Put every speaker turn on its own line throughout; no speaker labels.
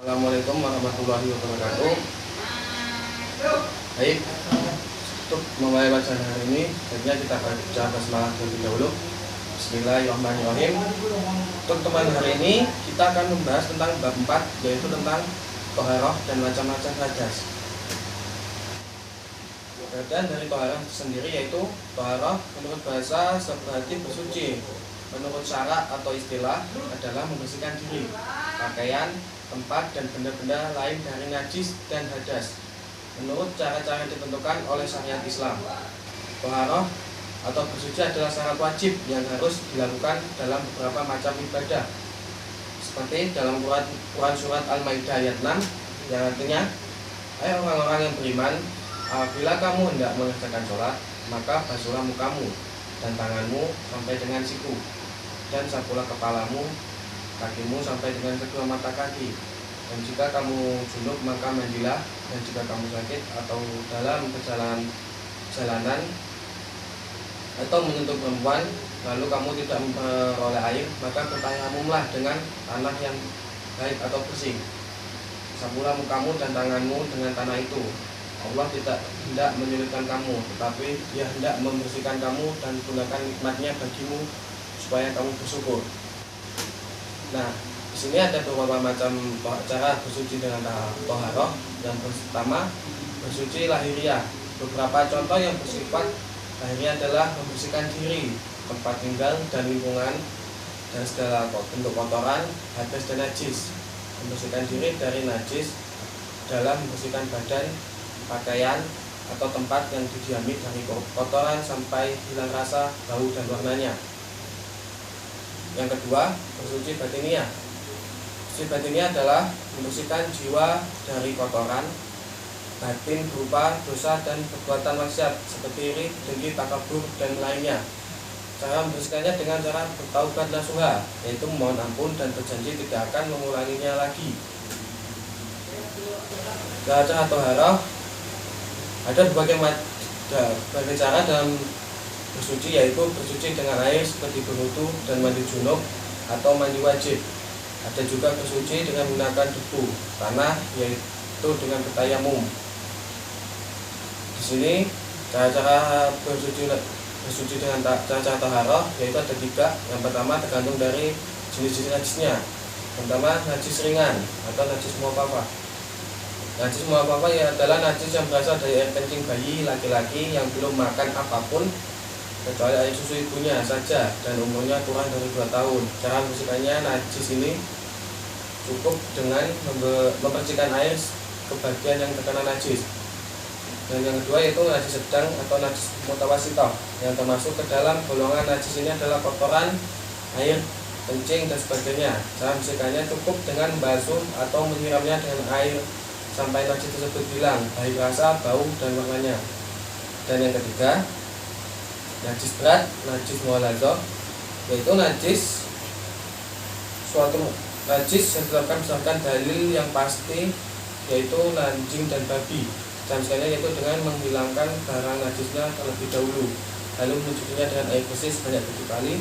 Assalamualaikum warahmatullahi wabarakatuh. Baik, untuk memulai bacaan hari ini, selanjutnya kita baca basmalah terlebih dahulu. Bismillahirrahmanirrahim. Untuk teman hari ini, kita akan membahas tentang bab 4, yaitu tentang toharoh dan macam-macam hadas. Bagian dari toharoh sendiri yaitu toharoh menurut bahasa berarti bersuci. Menurut syarak atau istilah adalah membersihkan diri, pakaian, tempat, dan benda-benda lain dari najis dan hadas. Menurut cara-cara yang ditentukan oleh syariat Islam, toharoh atau bersuci adalah syarat wajib yang harus dilakukan dalam beberapa macam ibadah. Seperti dalam Quran surat Al-Maidah ayat 6 yang artinya, hai orang-orang yang beriman, apabila kamu hendak mengerjakan sholat, maka basuhlah mukamu dan tanganmu sampai dengan siku, dan sapulah kepalamu, kakimu sampai dengan kedua mata kaki. Dan jika kamu junub maka mandilah, dan jika kamu sakit atau dalam perjalanan atau menyentuh perempuan lalu kamu tidak memperoleh air, maka bertayamumlah dengan tanah yang baik atau bersih. Sapulah mukamu dan tanganmu dengan tanah itu. Allah tidak hendak menyulitkan kamu, tetapi Dia hendak membersihkan kamu dan gunakan nikmatnya bagimu supaya kamu bersyukur. Nah, di sini ada beberapa macam cara bersuci dengan toharoh. Yang pertama, bersuci lahiriah. Beberapa contoh yang bersifat lahiriah adalah membersihkan diri, tempat tinggal dan lingkungan, dan segala bentuk kotoran, hadas dan najis. Membersihkan diri dari najis dalam membersihkan badan, pakaian, atau tempat yang didiami dari kotoran sampai hilang rasa, bau, dan warnanya. Yang kedua, bersuci batiniah. Bersuci batiniah adalah membersihkan jiwa dari kotoran batin berupa dosa dan perbuatan maksiat seperti iri, dengki, takabur, dan lainnya. Cara membersihkannya dengan cara bertaubat nasuha, yaitu memohon ampun dan berjanji tidak akan mengulanginya lagi. Cara toharoh ada berbagai cara dalam bersuci, yaitu bersuci dengan air seperti berwudu dan mandi junub atau mandi wajib. Ada juga bersuci dengan menggunakan debu tanah, yaitu dengan bertayamum. Di sini cara-cara bersuci dengan cara-cara toharoh yaitu ada 3. Yang pertama tergantung dari jenis-jenis najisnya. Pertama, najis ringan atau najis muafafah. Najis muafafah adalah najis yang berasal dari air kencing bayi laki-laki yang belum makan apapun kecuali air susu ibunya saja dan umurnya kurang dari 2 tahun. Cara membersihkannya, najis ini cukup dengan membersihkan air ke bagian yang terkena najis. Dan yang kedua yaitu najis sedang atau najis mutawasithah, yang termasuk ke dalam golongan najis ini adalah kotoran, air kencing, dan sebagainya. Cara membersihkannya cukup dengan membasuh atau menyiramnya dengan air sampai najis tersebut hilang, baik rasa, bau, dan warnanya. Dan yang ketiga, najis berat, najis mughalladzah, yaitu najis suatu najis yang ditetapkan berdasarkan dalil yang pasti, yaitu anjing dan babi. Cara yaitu dengan menghilangkan barang najisnya terlebih dahulu, lalu mencucinya dengan air bersih sebanyak 7 kali,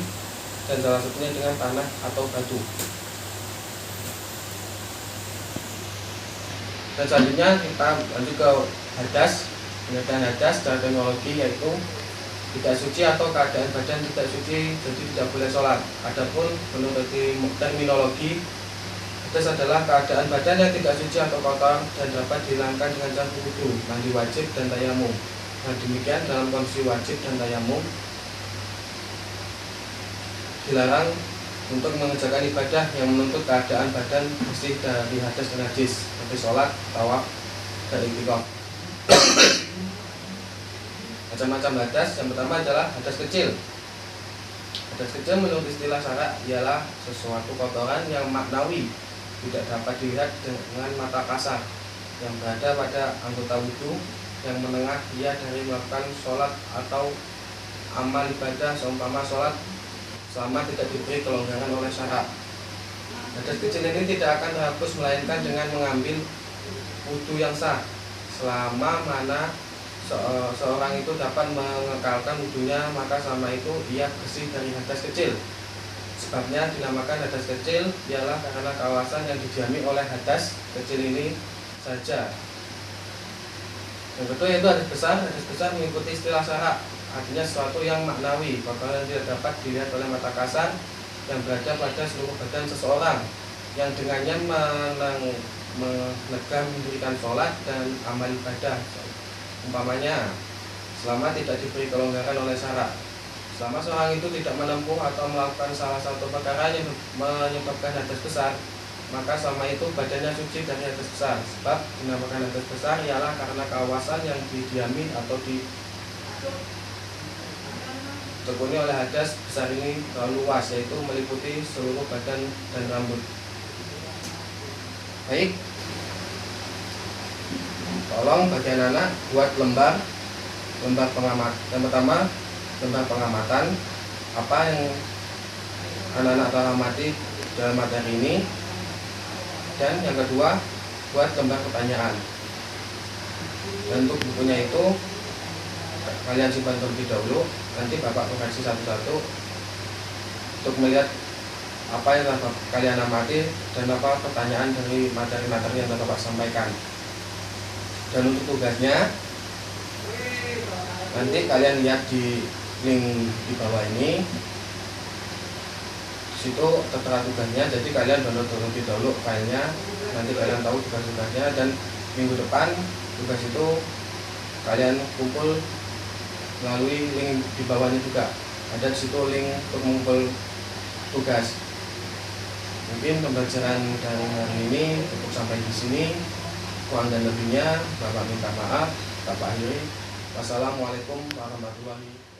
dan salah satunya dengan tanah atau batu. Dan selanjutnya kita lanjut ke hadas. Pengertian hadas secara teknologi yaitu tidak suci atau keadaan badan tidak suci, jadi tidak boleh sholat. Adapun menurut terminologi, hadas adalah keadaan badan yang tidak suci atau kotor dan dapat dihilangkan dengan cara wudu, mandi wajib, dan tayamum. Nah, demikian dalam kondisi wajib dan tayamum dilarang untuk mengerjakan ibadah yang menuntut keadaan badan bersih dari hadas dan najis seperti sholat, tawaf, dan i'tikaf. Macam-macam hadas. Yang pertama adalah hadas kecil. Hadas kecil menurut istilah syarak ialah sesuatu kotoran yang maknawi, tidak dapat dilihat dengan mata kasar, yang berada pada anggota wudu, yang menengah ia dari melakukan sholat atau amal ibadah seumpama sholat selama tidak diberi kelonggaran oleh syarak. Hadas kecil ini tidak akan terhapus melainkan dengan mengambil wudu yang sah, selama mana seorang itu dapat mengekalkan wudunya, maka selama itu ia bersih dari hadas kecil. Sebabnya dinamakan hadas kecil ialah karena kawasan yang didiami oleh hadas kecil ini saja. Yang kedua yaitu hadas besar. Hadas besar mengikuti istilah syarak, artinya sesuatu yang maknawi, bahkan tidak dapat dilihat oleh mata kasar, yang berada pada seluruh badan seseorang, yang dengannya menegam mendirikan sholat dan amal ibadah. Umpamanya, selama tidak diberi kelonggaran oleh syarak, selama seorang itu tidak menempuh atau melakukan salah satu perkara yang menyebabkan hadas besar, maka selama itu badannya suci dari hadas besar. Sebab dinamakan hadas besar ialah karena kawasan yang didiami atau ditekuni oleh hadas besar ini terlalu luas, yaitu meliputi seluruh badan dan rambut. Baik, tolong bagian anak buat lembar pengamat. Yang pertama, lembar pengamatan apa yang anak-anak telah amati dalam materi ini, dan yang kedua buat lembar pertanyaan. Dan untuk bukunya itu kalian simpan terlebih dahulu, nanti Bapak koreksi satu-satu untuk melihat apa yang telah kalian amati dan apa pertanyaan dari materi-materi yang telah Bapak sampaikan. Dan untuk tugasnya nanti kalian lihat di link di bawah ini, di situ tertera tugasnya. Jadi kalian download terlebih dahulu filenya, nanti kalian tahu tugas-tugasnya. Dan minggu depan tugas itu kalian kumpul melalui link di bawahnya juga. Ada di situ link untuk mengumpul tugas. Mungkin pembelajaran dari hari ini cukup sampai di sini. Kurang dan lebihnya Bapak minta maaf. Bapak akhiri. Wassalamualaikum warahmatullahi wabarakatuh.